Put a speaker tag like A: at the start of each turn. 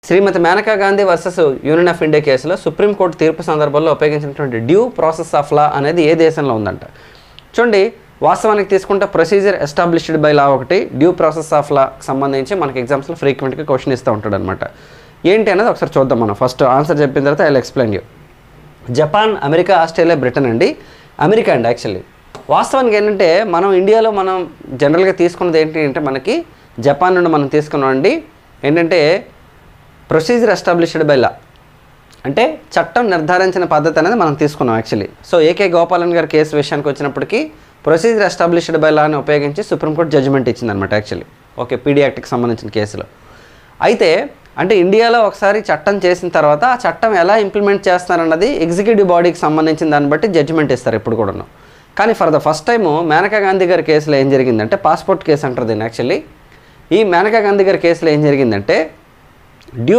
A: Shrimati Menaka Gandhi versus union of India కేసులో supreme court తీర్పు సందర్భంలో ఉపయోగించినటువంటి డ్యూ ప్రాసెస్ ఆఫ్ లా అనేది ఏ దేశంలో ఉందంట. చూడండి, వాస్తవానికి తీసుకుంటే ప్రొసీజర్ ఎస్టాబ్లిష్డ్ బై లా ఒకటి, డ్యూ ప్రాసెస్ ఆఫ్ లాకి సంబంధించి మనకి ఎగ్జామ్స్లో ఫ్రీక్వెంట్గా క్వశ్చన్ ఇస్తూ ఉంటాడు అనమాట. ఏంటి అనేది ఒకసారి చూద్దాం. మనం ఫస్ట్ ఆన్సర్ చెప్పిన తర్వాత I will explain you. Japan, America, Australia, Britain అండి. అమెరికా అండి యాక్చువల్లీ. వాస్తవానికి ఏంటంటే మనం ఇండియాలో మనం జనరల్గా తీసుకున్నది ఏంటి అంటే మనకి జపాన్ నుండి మనం తీసుకున్నామండి. ఏంటంటే ప్రొసీజర్ ఎస్టాబ్లిష్డ్ బై లా అంటే చట్టం నిర్ధారించిన పద్ధతి అనేది మనం తీసుకున్నాం యాక్చువల్లీ. సో ఏకే గోపాలన్ గారి కేసు విషయానికి వచ్చినప్పటికీ ప్రొసీజర్ ఎస్టాబ్లిష్డ్ బై లాని ఉపయోగించి సుప్రీంకోర్టు జడ్జిమెంట్ ఇచ్చిందనమాట యాక్చువల్లీ. ఓకే, పీడీ యాక్ట్కి సంబంధించిన కేసులో. అయితే అంటే ఇండియాలో ఒకసారి చట్టం చేసిన తర్వాత ఆ చట్టం ఎలా ఇంప్లిమెంట్ చేస్తారన్నది ఎగ్జిక్యూటివ్ బాడీకి సంబంధించిన దాన్ని బట్టి జడ్జిమెంట్ ఇస్తారు ఎప్పుడు కూడాను. కానీ for the first time Menaka Gandhi గారి కేసులో ఏం జరిగిందంటే, పాస్పోర్ట్ కేసు అంటారు దీన్ని యాక్చువల్లీ. ఈ మేనకా గాంధీ గారి కేసులో ఏం జరిగిందంటే డ్యూ